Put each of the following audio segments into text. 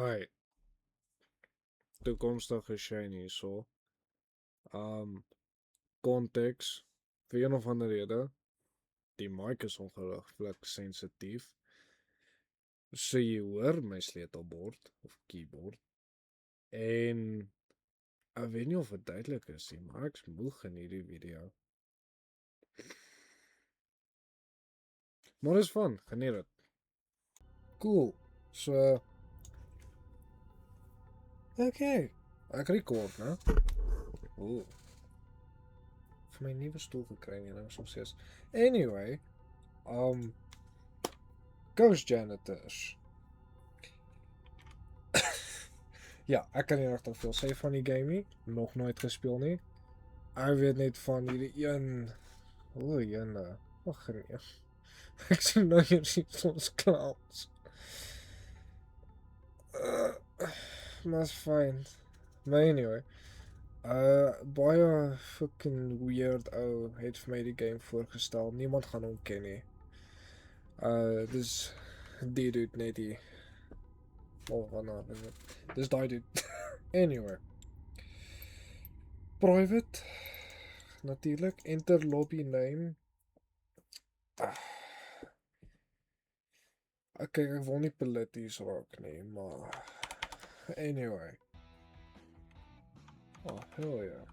Alright, toekomstige Shane hierso. Konteks. Vir een of ander rede, die mic is ongelooflik sensitief. So jy hoor my sleutelbord of keyboard. En ek weet nie of dit duidelik is nie, maar ek's moeg in hierdie video. Maar is van, geniet dit. Cool. So okay. Ek record, né? Ooh. Vir my nuwe stoel gekry en nou soms sê. Anyway, Ghost Janitors. Ja, ek kan nie regtig veel sê van die game nie. Nog nooit gespeel nie. Ek weet net van hierdie een. O, jene. Ag nee. Ek sien nou hier soms clowns. Maar is fyn. Maar anyway. Baie fucking weird ou het vir my die game voorgestel. Niemand gaan hom ken nie. Dis die dude net die. Oh, wat nou is dit? Dis daai dude. Anyway. Private. Natuurlijk. Enter lobby name. Okay, ek wil nie polities raak nie, maar anyway. Oh, hell yeah.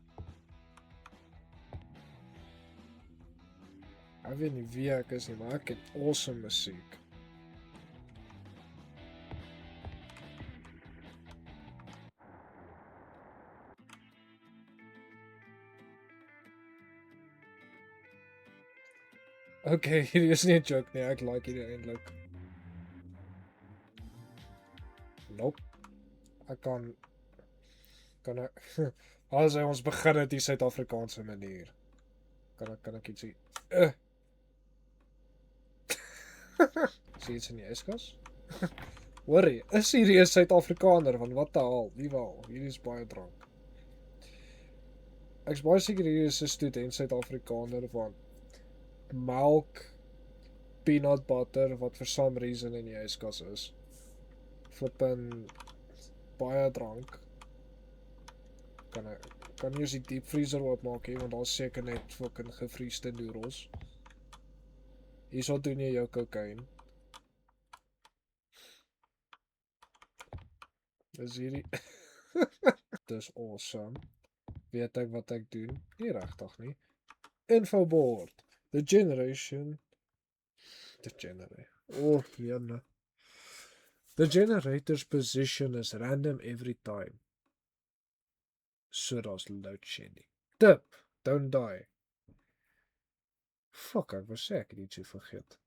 Ek weet nie wie ek is nie, maar ek het awesome musiek. Okay, hierdie is nie 'n joke nie, ek like hierdie eintlik. Nope. Ek kan ek as ons begin het die Suid-Afrikaanse manier. Kan ek iets sê? Sien iets in die yskas? Hoorie, is hierdie 'n Suid-Afrikaner van wat die hel? Wie wel? Hierdie is baie drank. Ek's baie seker hierdie is 'n student Suid-Afrikaner van melk, peanut butter wat for some reason in die yskas is. Flippin baie drank. Kan jy die diepvriezer oopmaak hier, want daar's seker net fucking gevriesde noedels. Hierso doen jy jou cocaine. Dis hierdie Dis awesome. Weet ek wat ek doen? Nie regtig nie. Infoboard. The generator. Oh, jene. The generator's position is random every time. So daar's load shedding. Tip, don't die. Fuck, ek was sê ek het iets vergeet.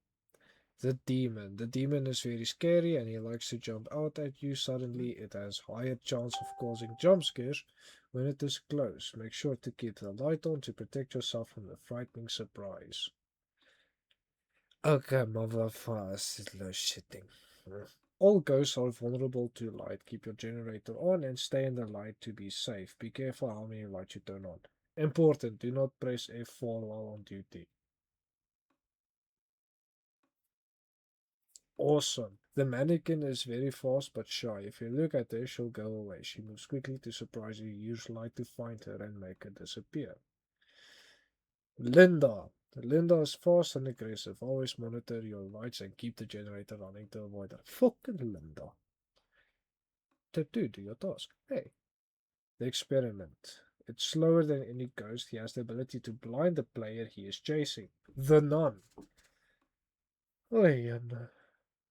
The demon. The demon is very scary and he likes to jump out at you suddenly. It has higher chance of causing jump scares when it is close. Make sure to keep the light on to protect yourself from the frightening surprise. Okay, motherfucker, load shedding. All ghosts are vulnerable to light. Keep your generator on and stay in the light to be safe. Be careful how many lights you turn on. Important, do not press F4 while on duty. Awesome. The mannequin is very fast but shy. If you look at her, she'll go away. She moves quickly to surprise you. Use light to find her and make her disappear. Linda. Linda is fast and aggressive. Always monitor your lights and keep the generator running to avoid her. Fucking Linda. Tip 2, do your task. Hey. The experiment. It's slower than any ghost. He has the ability to blind the player he is chasing. The nun. Oh, yeah.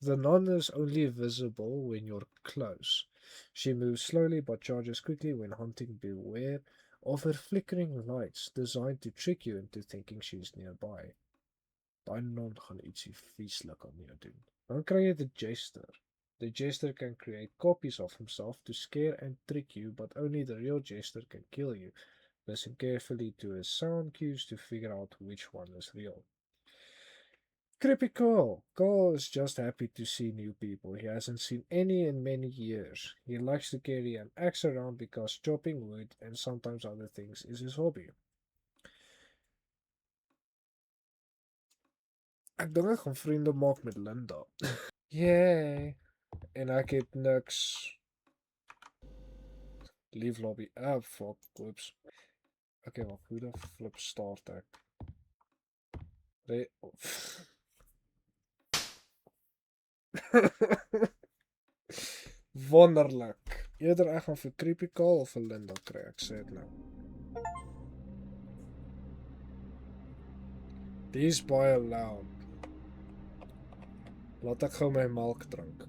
The nun is only visible when you're close. She moves slowly but charges quickly when hunting. Beware of her flickering lights, designed to trick you into thinking she's nearby. Daai nun gaan ietsie vieslik aan jou doen. Dan kry jy the jester. The jester can create copies of himself to scare and trick you, but only the real jester can kill you. Listen carefully to his sound cues to figure out which one is real. Creepy Carl. Carl is just happy to see new people. He hasn't seen any in many years. He likes to carry an axe around because chopping wood and sometimes other things is his hobby. Ek dink ek gaan vriende maak met Linda. Yay. En ek het niks Leave lobby. Ah, fuck. Whoops. Okay, wacht. Hoe de flip start ek? Wonderlik. Eerder ek gaan vir Creepy Call of vir Linda kry, ek sê het nou. Dis baie loud. Laat ek gou my melk drink.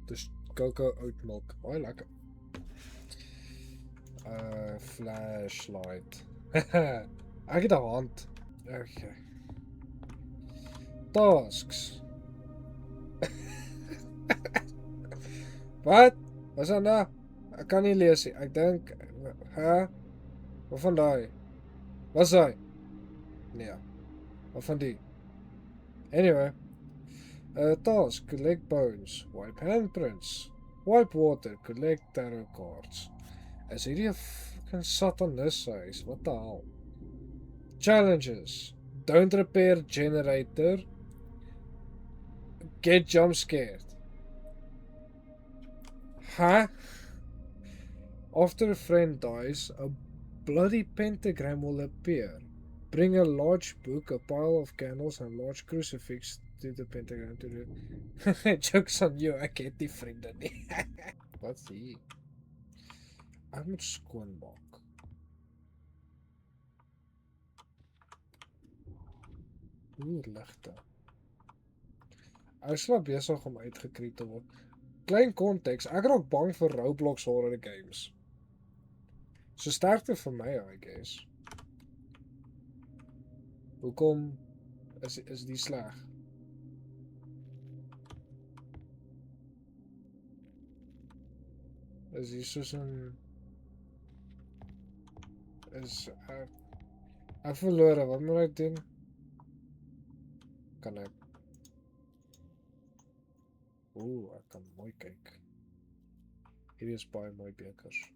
Dis cocoa oat milk. Baie lekker. Flashlight. Ek het 'n hand. Okay. Tasks. Wat? Wat is dit nou? Ek kan nie lees nie. Ek dink, hè? Wat van daai? Wat is daai? Nee. Wat van die? Anyway. Task, collect bones, wipe handprints, wipe water, collect tarot cards. Is hierdie 'n fucking satanist huis? What the hell? Challenges. Don't repair generator. Get jump scared. Huh? After a friend dies, a bloody pentagram will appear. Bring a large book, a pile of candles, and a large crucifix to the pentagram to do. Jokes on you, ek het nie vriende nie. Wat's hier? Ek moet skoonmaak. Ligte. Ek is nou besig om uitgekreep te word. Klein konteks, ek raak bang vir Roblox horror games. So sterkte vir my, I guess. Hoekom is die sleg? Is hier soos 'n is ek verloor, wat moet ek doen? Kan ek ek kan mooi kyk. Hierdie is baie mooi bekers.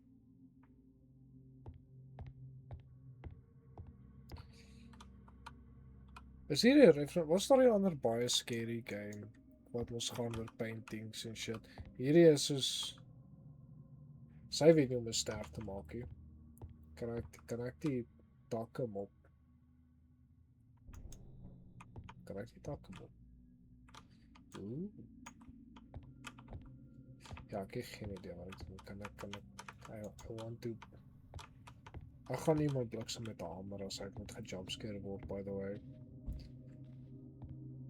Is hier 'n reference? Was daar 'n ander baie scary game wat ons gaan oor paintings en shit? Hierdie is soos sy weet nie om 'n ster te maak nie. Kan ek die takke mop? Kan ek die takke mop? Ja, ek het geen idee wat ek doen. Kan ek I want to ek gaan nie my bliksem met 'n hamer as ek moet gejumpscare word, by the way.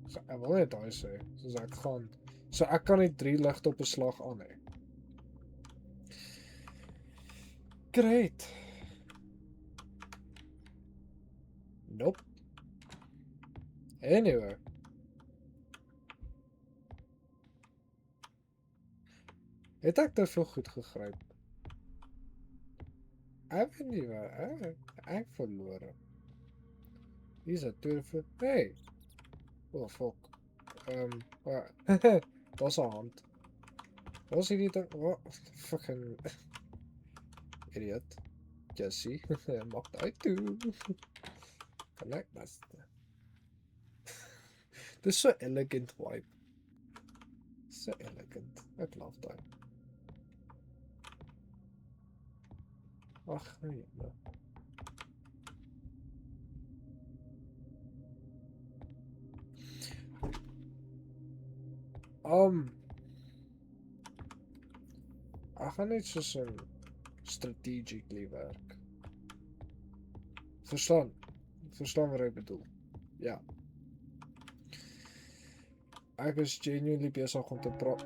So, ek wil net daai sê, soos ek gaan. So ek kan nie 3 ligte op 'n slag aan hê. Great. Nope. Anyway. Het ek te veel goed gegryp? Ek weet nie waar, ek verloor. Hier's 'n turf. Hey. Oh fuck. Daar's 'n hand. Wat is hierdie ding? Wat fucking idiot. Jessie, maak daai toe. Kan ek das? Dis so elegant vibe. So elegant. Ek love daai. Ag nee. Ek gaan net soos 'n strategically werk. Verstaan wat ek bedoel. Ja. Ek is genuinely besig om te praat.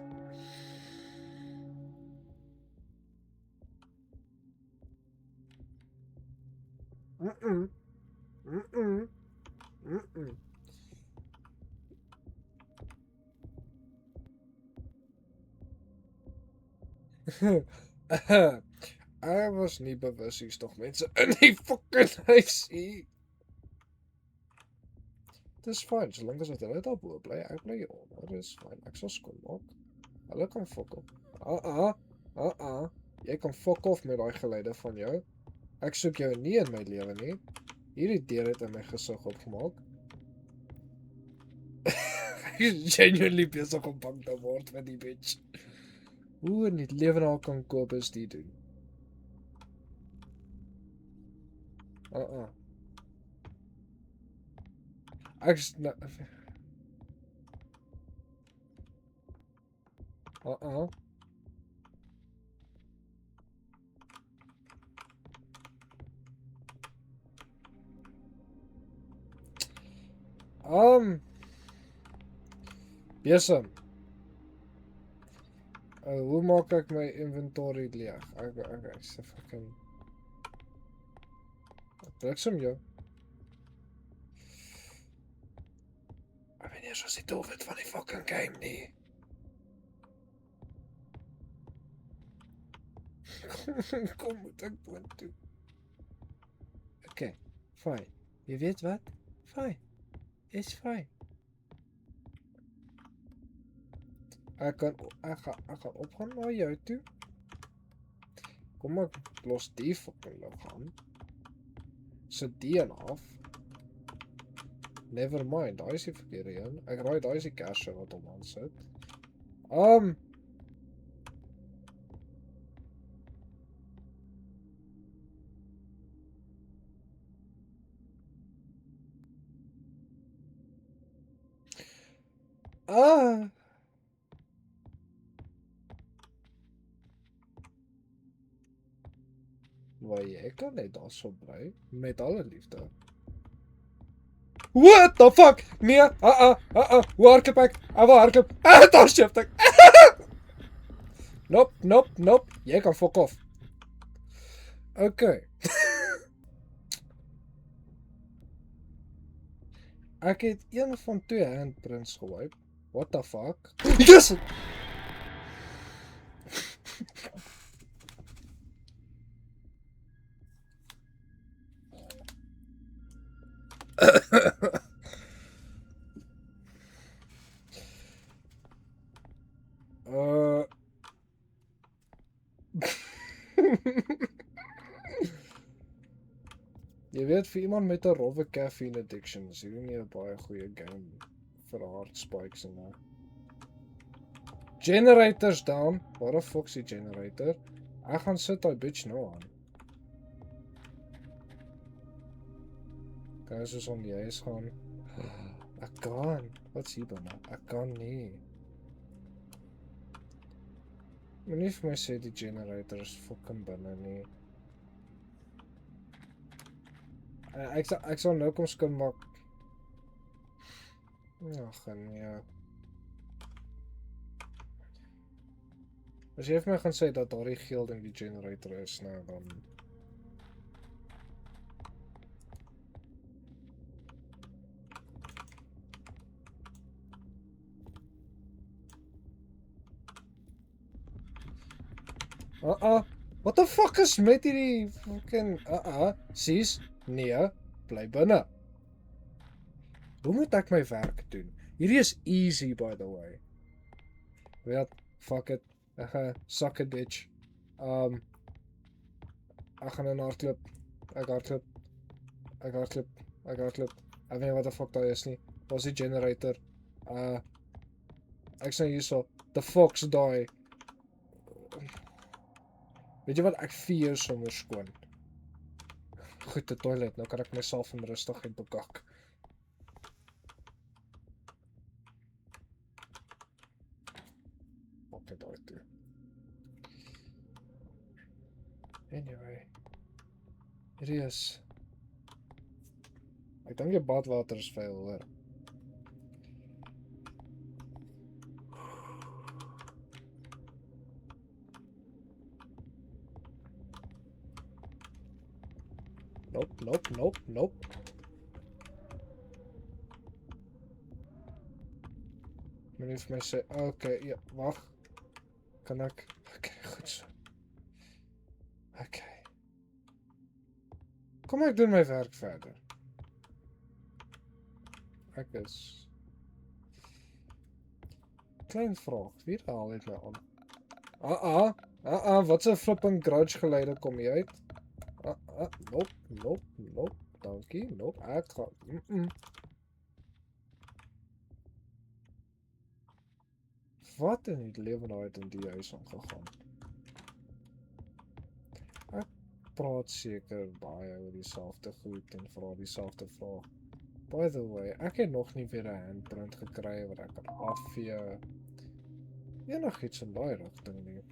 Ek was nie bewus hier's tog mense in die fucking huis hier. Dis fyn, solank as hulle daar bo bly, ek bly hier onder. Dis fyn. Ek sal skoonmaak. Hulle kan fuck op. Jy kan fuck off met daai geluide van jou. Ek soek jou nie in my lewe nie. Hierdie deur het in my gesig opgemaak. Ek is genuinely besig om bang te word van die bitch. Hoe in die lewe nou kan Kobus die doen? Ek is besem. Hoe maak ek my inventory leeg? Ek se fucking bliksem jou. Ek weet nie eens wat die doelwit van die fucking game nie. Kom moet ek boontoe. Okay, fine. Jy weet wat? Fine. Is fine. Ek gaan opgaan na jou toe. Kom ek los die fucking liggaam. Sit die een af. Never mind, daai is die verkeerde een. Ek raai daai is die kersse wat hom aan sit. Maar jy kan net daar so bly met alle liefde. What the fuck? Nee, hoe hardloop ek? Ek wil hardloop. Daar shift ek. Nope. Jy kan fuck off. Okay. Ek het een van 2 handprints gewipe. What the fuck? Yes! Jy weet, vir iemand met 'n rowwe caffeine addiction is hierdie nie 'n baie goeie game vir hard spikes en Generators down. What the fuck's die generator? Ek gaan sit daai bitch nou aan. Kan soos om die huis gaan. Ek kan. Wat sê binne? Ek kan nie. Moenie vir my sê die generator is fucking binne nie. Ek sal nou kom skoon maak. Ag nee. As jy vir my gaan sê dat daardie geel ding die generator is, nou dan What the fuck is met hierdie fucking sies? Nee, bly binne. Hoe moet ek my werk doen? Hierdie is easy, by the way. Weet, fuck it. Ek gaan suck it, bitch. Ek gaan in hardloop. Ek hardloop. Ek weet nie wat die fuck daar is nie. Waar is die generator? Ek sê hierso. The fox die. Weet jy wat? Ek vier sommer skoon. Goed, die toilet. Nou kan ek myself in rustigheid bekak. Pak dit uit toe. Anyway. Hierdie is. Ek dink die badwater is vuil, hoor. Nope. Meneer vir my sê, okay, ja, wag. Kan ek? Okay, goed so. Okay. Kom ek doen my werk verder. Ek is klein vraag, wie haal het my aan? Wat 'n flipping grudge geluide kom jy uit? Nope. Dankie, nope. Ek gaan. Wat in die lewende het in die huis aangegaan? Ek praat seker baie oor dieselfde goed en vra dieselfde vraag. By the way, ek het nog nie weer 'n handprint gekry wat ek kan afvee. Enigiets in daai rigting nie.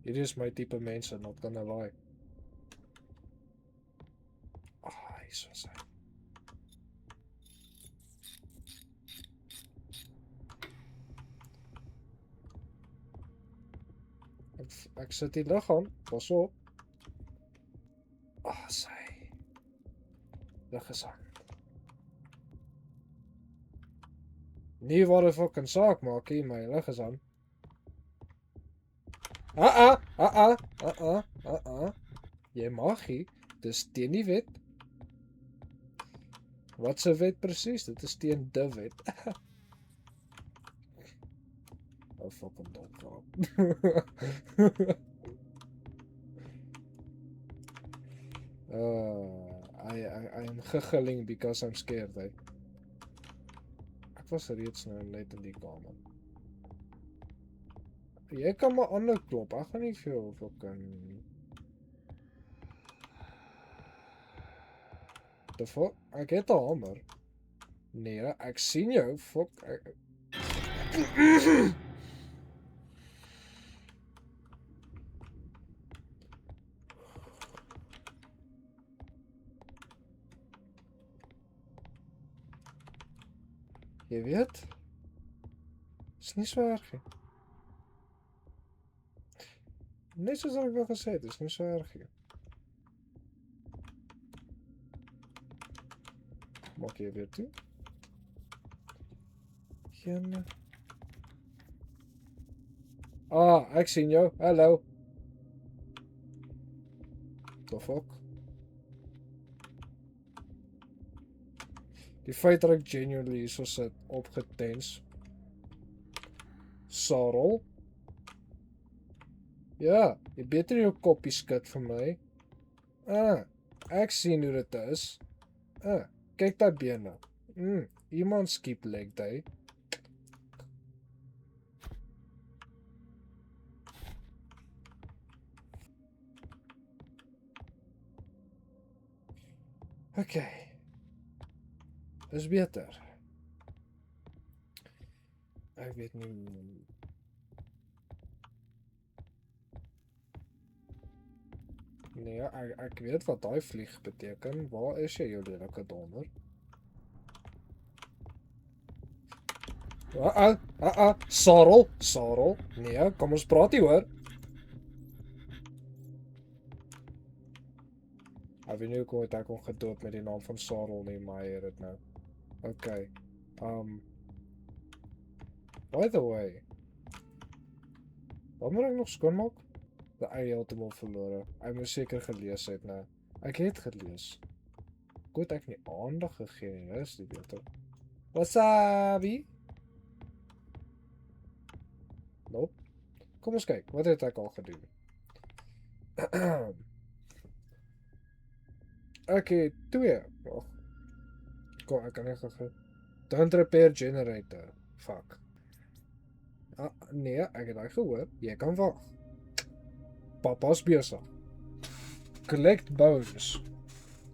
Hierdie is my tipe mense, not gonna lie. Hier is hy. Ek sit die lig aan, pas op. Sy. Lig is aan. Nie waar die fucking saak maak nie, my lig is aan. Jy mag nie, dis teen die wet. Wat se wet presies? Dit is teen die wet. Fucking dom grap. I am giggling because I'm scared, hey. Ek was reeds nou net in die kamer. Jy kan maar ander klop, ek gaan nie vir jou fucking... The fuck? Ek het 'n hamer. Nee, ek sien jou, fuck. Jy weet? Is nie so erg nie. Net soos ek wel gesê het, is nie so erg nie. Maak jy weer toe? Geen... ek sien jou. Hallo. The fuck? Die feit dat ek genuinely so sit opgetens. Sarel? Ja, jy beter jou koppie skud vir my. Ek sien hoe dit is. Kyk daai bene. Iemand skiep leg day. Okay. Dis beter. Ek weet nie... Nee, ek weet wat daai vlieg beteken. Waar is jy, jou lelike donder? Sarel. Nee, kom ons praat hier, hoor. Ek weet nie hoe ek hom gedood met die naam van Sarel nie, maar hy het dit nou. Okay. By the way. Wat moet ek nog skoonmaak? Die eie heeltemal verlore. Ek moet seker gelees het, nou. Ek het gelees. Goed, ek nie aandag gegee nie, is die beter. Wasabi? Nope. Kom ons kyk, wat het ek al gedoen? Ek het 2. Kom, ek kan nie gegee. Don't repair generator. Fuck. Nee, ek het daai gehoor. Jy kan wag. Papa's besig. Collect bones.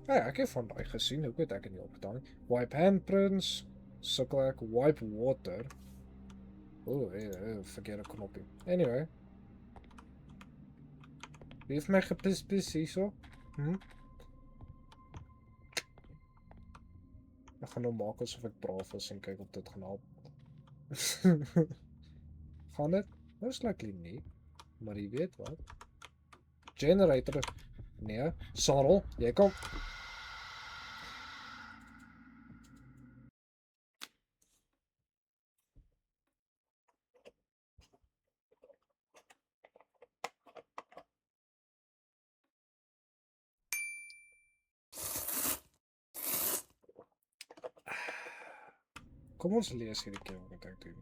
Ek het van daai gesien. Hoe het ek het nie opgedaan? Wipe handprints. Sukkel ek. Wipe water. Verkeerde knoppie. Anyway. Wie heeft my gepis hierso? Ek gaan nou maak asof ek braaf is en kyk of dit gaan help. Gaan dit? Most likely nie. Maar jy weet wat. Generator. Nee, Sarel, jy kom. Kom ons lees hierdie keer wat ek doen.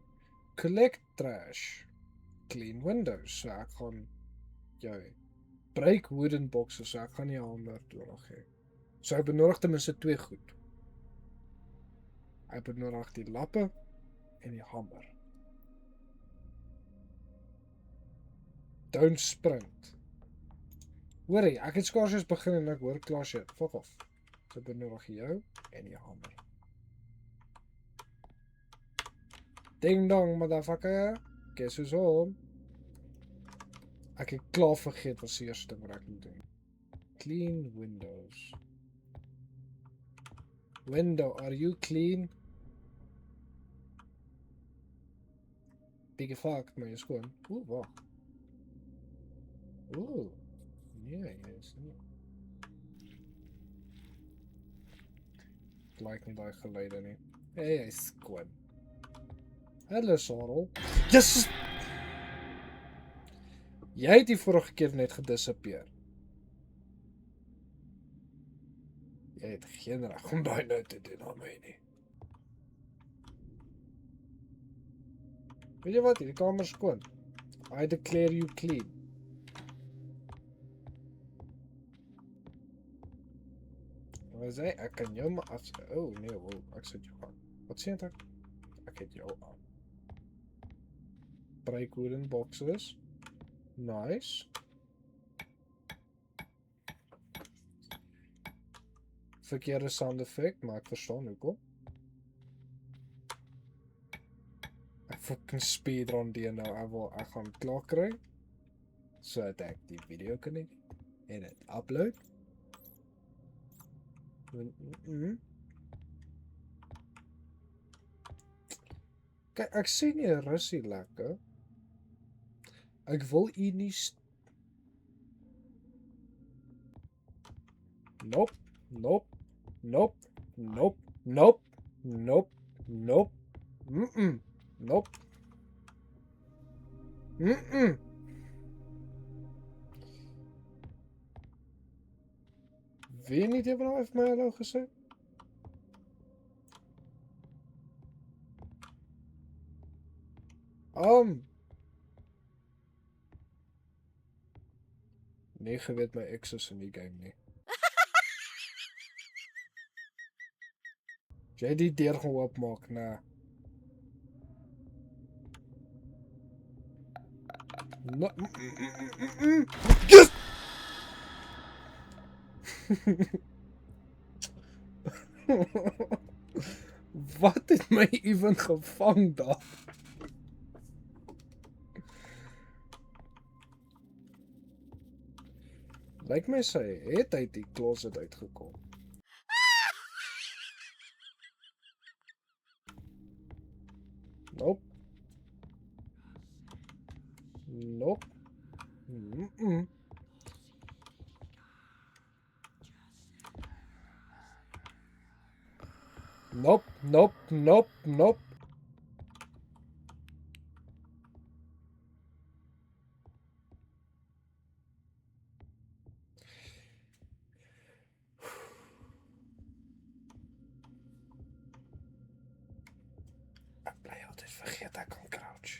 Collect trash. Clean windows. So ek gaan jou breek wooden boxes, so ek gaan nie 'n hamer nodig hê. So ek benodig ten minste 2 goed. Ek benodig die lappe en die hamer. Don't sprint. Hoorie, ek het skaars eens begin en ek hoor klaar shit. Fuck off. So benodig jou en die hamer. Ding dong, motherfucker. Guess who's home? Ek het klaar vergeet wat die eerste ding wat ek moet doen. Clean windows. Window, are you clean? Biggie fuck, maar jy skoon. Oeh, wacht. Oeh. Nee, jy is nie. Het lyk nie die geluide nie. Hey, hy is skoon. Hallo, Sarel. Yes! Jy het die vorige keer net gedisappeer. Jy het geen reg om daai nou te doen aan my nie. Weet jy wat, die kamer skoon. I declare you clean. Wat sê, ek kan jou maar af... Oh nee, wow, ek sit jou aan. Wat sê ek? Ek het jou aan. Break wooden boxes. Nice. Verkeerde sound effect, maar ek verstaan hoekom. Ek fucking speedrun die nou, ek gaan klaar kry. So dat ek die video kan en het upload. Kijk, ek sê nie russie lekker. Ek wil u nie Nope, nope, nope, nope, nope, nope, nope, nope. Weet niet jy nou vir my hallo gesê? Nee, jy weet my ex is in die game nie. Jy die deur gaan oopmaak, nee. No, yes! Wat het my even gevang daar? Lyk my sy het uit die closet uitgekom. Nope. Nope. Nope, nope, nope, nope. Ek bly altyd vergeet ek kan crouch.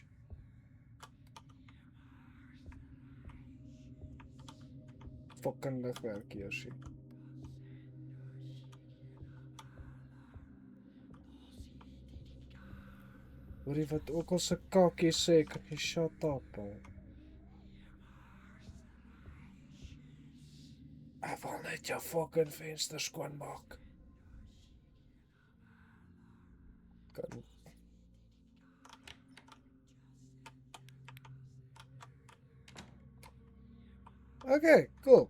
Fucking ligwerk hier sien. Hoorie wat ook al se kakkie sê, kan jy shut up, hè? Ek wil net jou fucking venster skoonmaak. Kan. Okay, cool.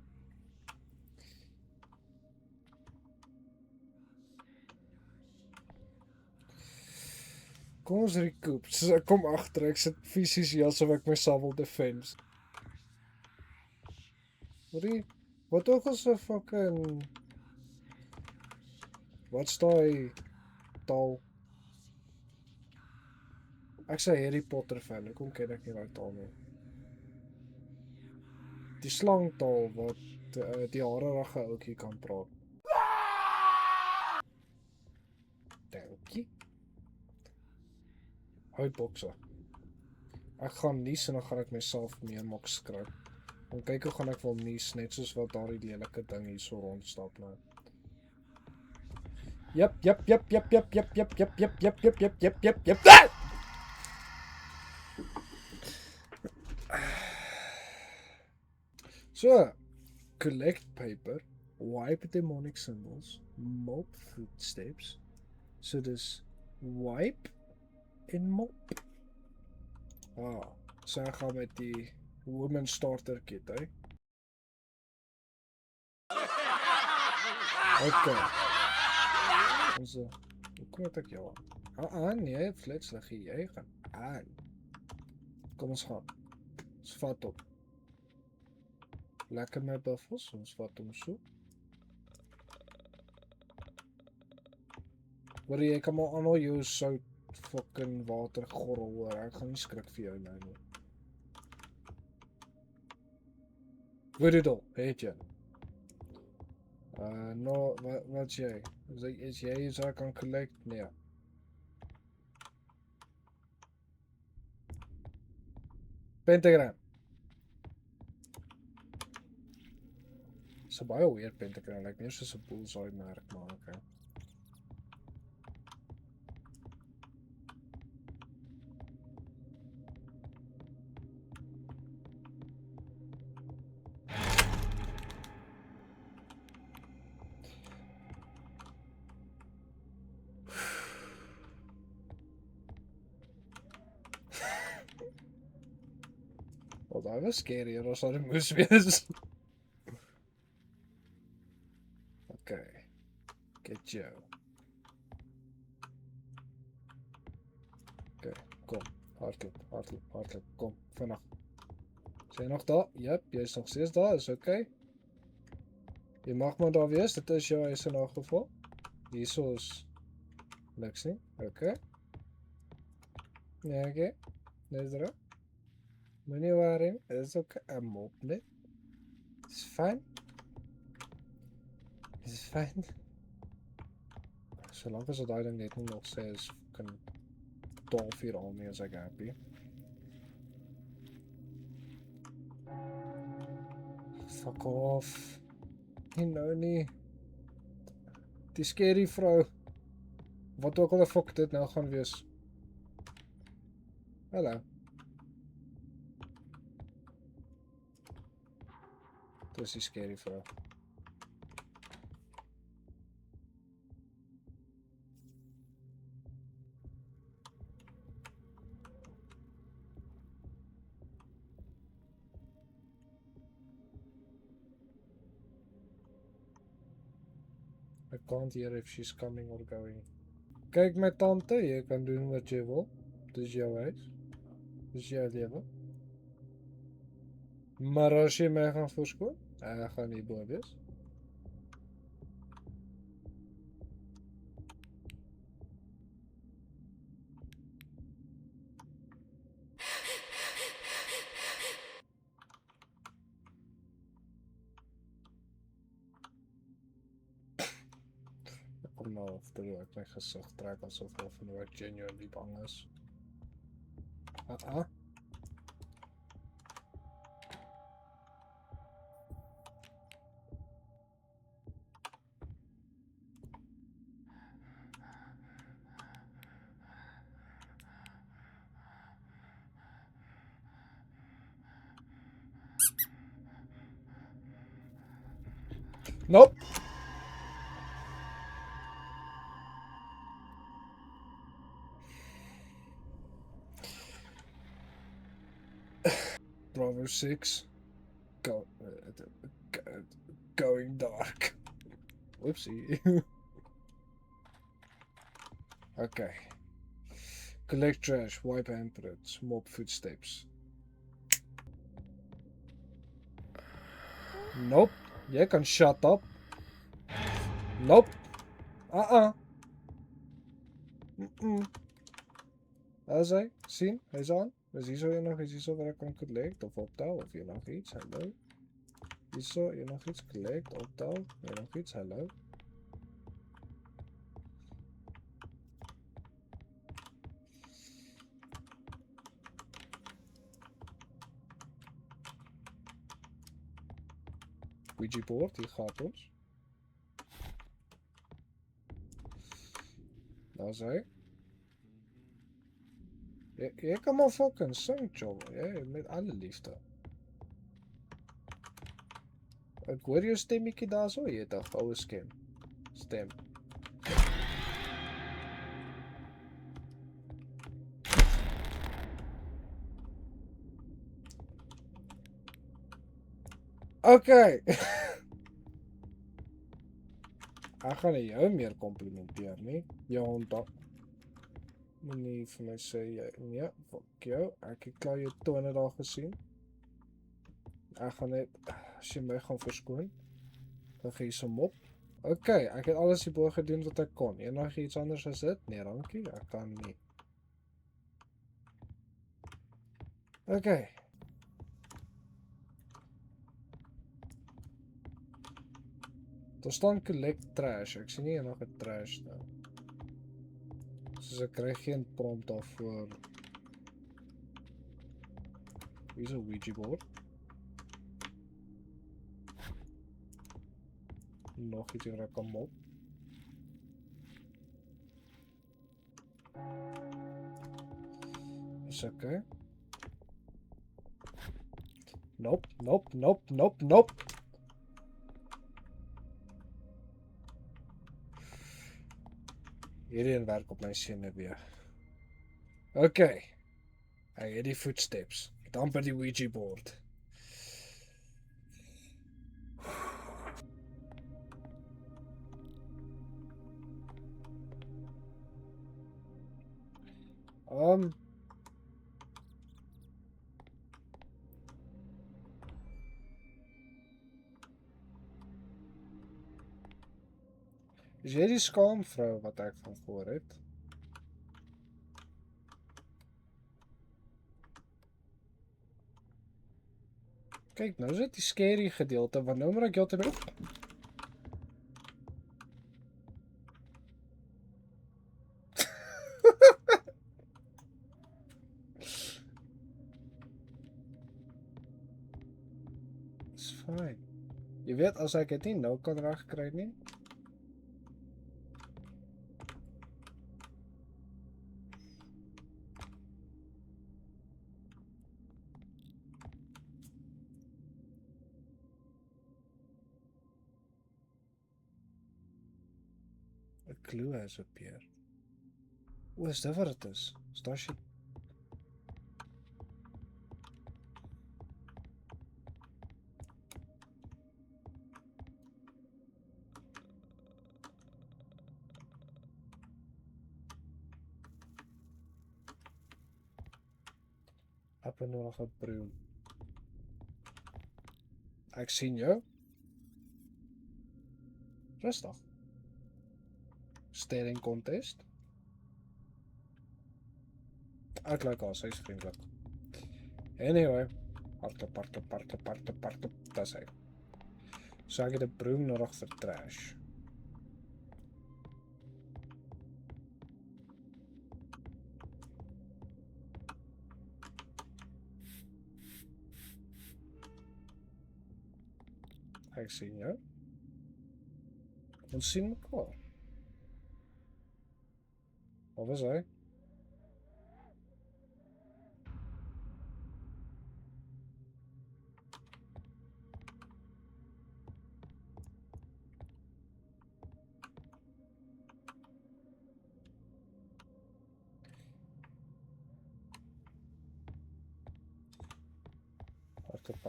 Kom ons recoup. Soos ek kom agter, ek sit fisies hier asof ek myself wil defend. Hoorie, wat ook al so fucking... Wat's daai taal? Ek sê Harry Potter fan, hoekom ken ek nie daai taal nie? Die slangtaal wat die harerige ouetjie kan praat. Dankie. Hoi bokse. Ek gaan nies en dan gaan ek myself meemaak skryf. En kyk hoe gaan ek wel nies, net soos wat daardie lelike ding hier so rondstap nou. Jep. So, collect paper, wipe demonic symbols, mop footsteps. So dis wipe en mop. So ek gaan met die woman starter kit, hè. Okay. So, hoe kom ek jou aan? Nee, flits lig jy gaan aan. Kom ons gaan. Ons vat op. Lekker my buffels, ons vat hom so. Maar jy kan maar aanhou jou sout fucking water gorrel hoor. Ek gaan nie skrik vir jou nou nie. Woedel, het jy? No, wat jy? Is jy so kan collect? Nee. Pentagram. It's a baie weird pentagram, like meer soos 'n bullseye merk, maar okay. Well, that was scary, as I moes wees. Okay. Get you. Okay, kom. Hardloop. Kom, vinnig. Is jy nog daar? Jep, jy is nog steeds daar, is okay. Jy mag maar daar wees, dit is jou huis in 'n geval. Hierso is niks nie. Okay. Ja, okay. Dis reg. Moenie worry, it's okay. I'm op net. It's fine. It's fine. Solank as daai ding net nie nog sê is kan 12 uur al nie as ek happy. Fuck off. Nie. Die scary vrou. Wat ook al die fuck dit nou gaan wees. Hallo. Dis die scary vrou. I can't hear if she's coming or going. Kyk my tante, jy kan doen wat jy wil. Dis jou huis. Dis jou lewe. Maar as jy my gaan verskoon, ek gaan nie bo wees. Ek kom nou af terwyl ek my gesig trek asof ek genuinely bang is. Nope. Bravo 6. Going dark. Whoopsie. Okay. Collect trash, wipe handprints, mop footsteps. Nope. Jy kan shut up. Nope. As hy, sien, hy's aan. Is hierso nog iets hierso wat ek kan collect of optel of jy nog iets, hallo. Hierso, jy nog iets collect, optel, jy nog iets, hallo. Ouija board, hier gaat ons. Daar is hy. Jy kan maar fucking sing, chom. Met alle liefde. Ek hoor jou stemmetjie daar so, jy het 'n goue stem. Okay. Ek gaan jou meer komplimenteer, nie? Jou hond. Moenie vir my sê jy nee, fuck jou. Ek het klaar jou tone daar gesien. Ek gaan net as jy my gaan verskoon, dan gee jy so mop. Okay, ek het alles hierbo gedoen wat ek kon. Enigiets anders as dit? Nee, dankie. Ek kan nie. Okay. Daar staan collect trash. Ek sien nie enige trash nou. Soos ek kry geen prompt daarvoor. Hier is 'n Ouija board. Nog iets waar ek kan mop. Is okay. Nope. Hierdie werk op my senuwee. Okay. Ek het die footsteps. Ek het amper die Ouija board. Is jy die skaamvrou wat ek van gehoor het? Kyk, nou is dit die scary gedeelte, want nou moet ek heeltyd It's fine. Jy weet, as ek dit nie nou kan regkry nie. A clue has appeared. O, is dit wat het is? Is daar shit? Heb er nog 'n broom. Ek sien jou. Rustig. Staring contest. Ek like haar, sy is vriendelik. Anyway, hardloop. Dis hy. So ek het 'n broom nodig vir trash. Ek sien jou. Ons sien mekaar. Wat was hy? Hardloop.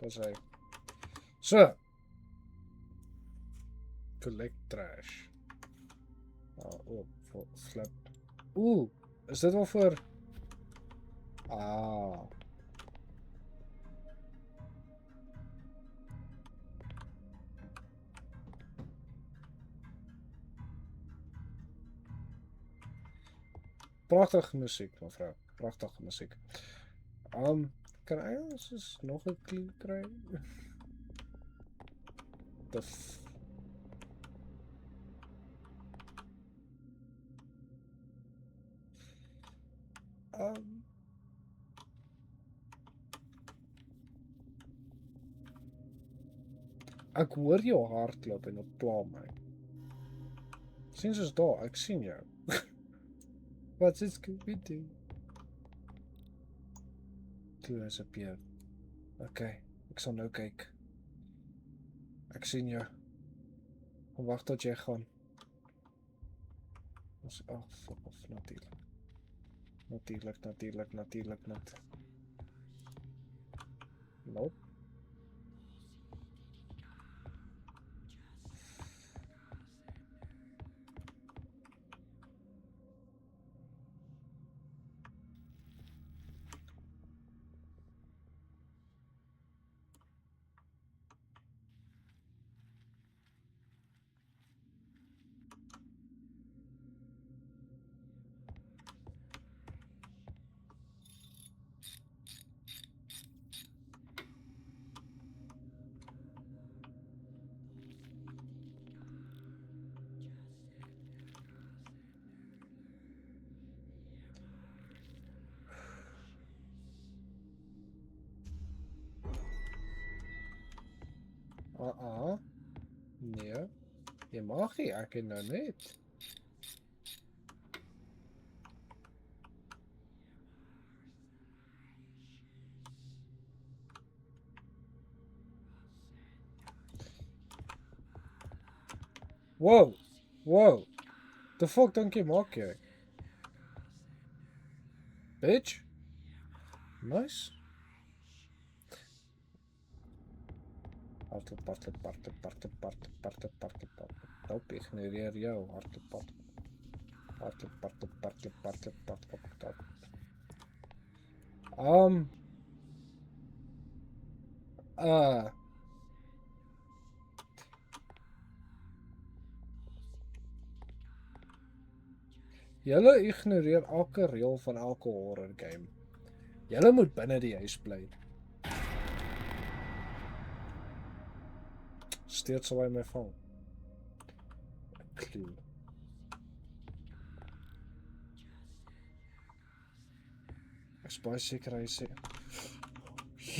Dis hy. So. Collect trash. Oh, flip. Ooh, is dit wel voor? Prachtige muziek, mevrouw. Prachtige muziek. Kan hy ons nog 'n clue kry? Ek hoor jou hardloop en dit pla my. Sien soos daar, ek sien jou. Wat is Scooby-Doo? Toe is op jou. Okay, ek sal nou kyk. Ek sien jou. Wag tot jy gaan. Fuck off, natuurlijk. Natuurlijk. Nope. Nee. Jy mag nie, ek het nou net. Wow. The fuck dink jy maak jy? Bitch. Nice. Hardloop. Nope, ignoreer jou. Hardloop. Julle ignoreer elke reël van elke horror game. Julle moet binne die huis bly. Steeds sal hy my vang. Clue. Ek is baie seker hy sê.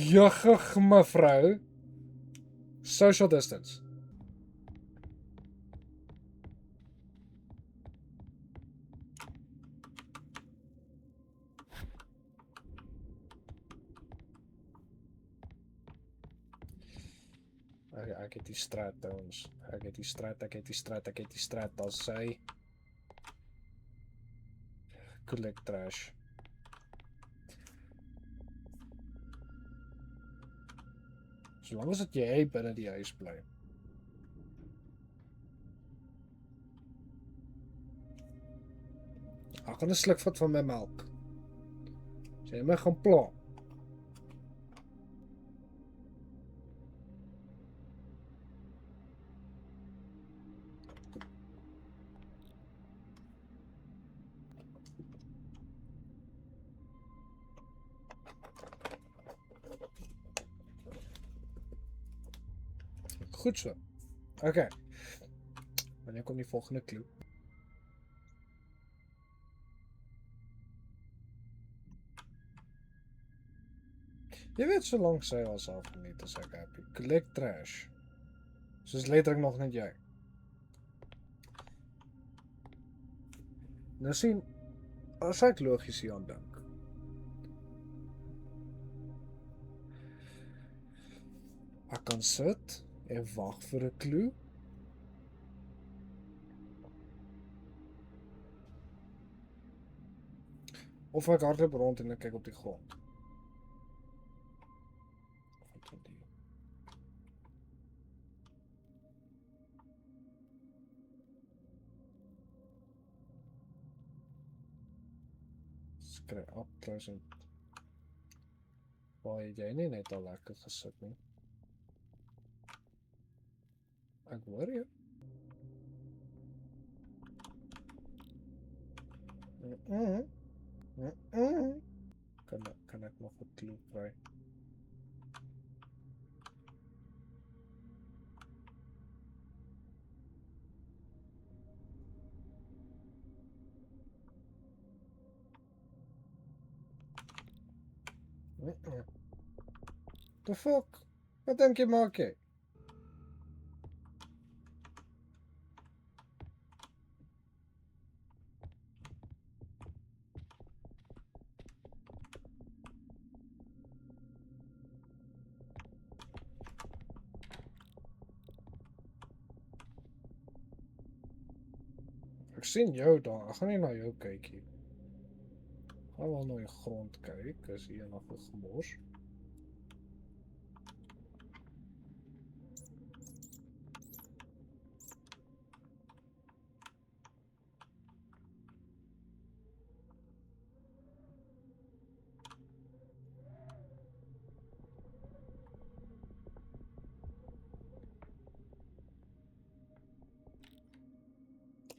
Juggig, mevrou. Social distance. Ek het die straat, ons. Ek het die straat, as sy. Collect trash. Solang as dit jy binne die huis bly. Ek gaan 'n sluk vat van my melk. Sy my gaan pla. Goed so. Okay. Wanneer kom die volgende clue? Jy weet so lank sy al self geniet as ek happy. Collect trash. Soos letterlik nog net jy. Nou sien, as ek logies hier aan dink. Ek kan sit en wag vir 'n clue. Of ek hardloop rond en ek kyk op die grond. Skry op, trouwens. Waar het jy nie net al lekker gesit nie? Ek hoor jou. Kan ek nog 'n clue kry? The fuck? Wat dink jy maak jy? Ek sien jou daar. Ek gaan nie na jou kyk hier. Gaan wel na die grond kyk. Is hier nog 'n gemors.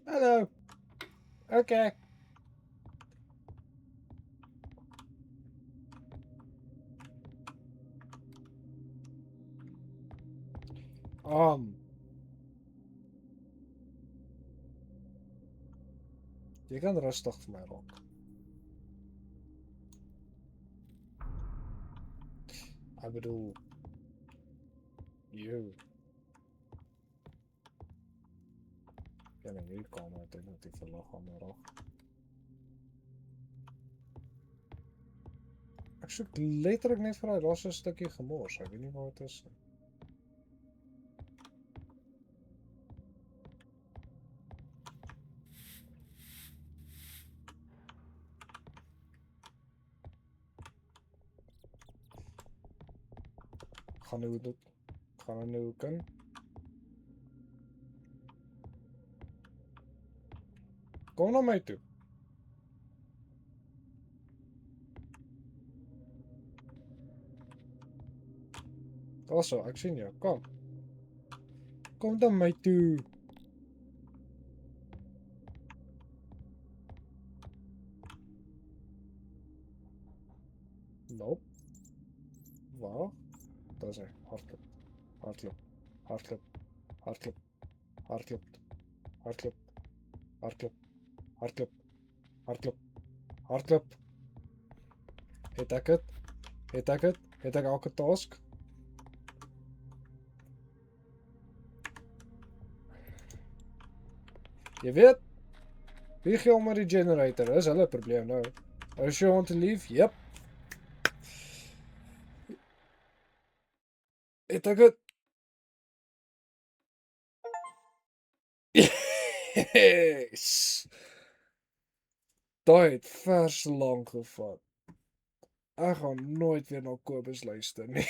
Hallo. Okay. Jy kan rustig vir my raak. Ek bedoel jou. Ja, in hierdie kamer het ek net verlag aan my raak. Ek soek letterlik net vir daai laaste stukkie gemors. Ek weet nie waar dit is nie. Gaan nou kan. Kom na my toe. Also, ek sien jou. Kom. Kom na my toe. Nope. Waar? Daar is hy. Hardloop. Hardloop. Hardloop. Hardloop. Hardloop. Hardloop. Hardloop. Hardloop. Hardloop. Hardloop. Het ek het? Het ek het? Het ek elke task? Jy weet, wie gee om met die generator? Is hulle probleem nou. As you want to leave? Yep. Het ek het? Yes! Daai het vers lank gevat. Ek gaan nooit weer na Kobus luister nie.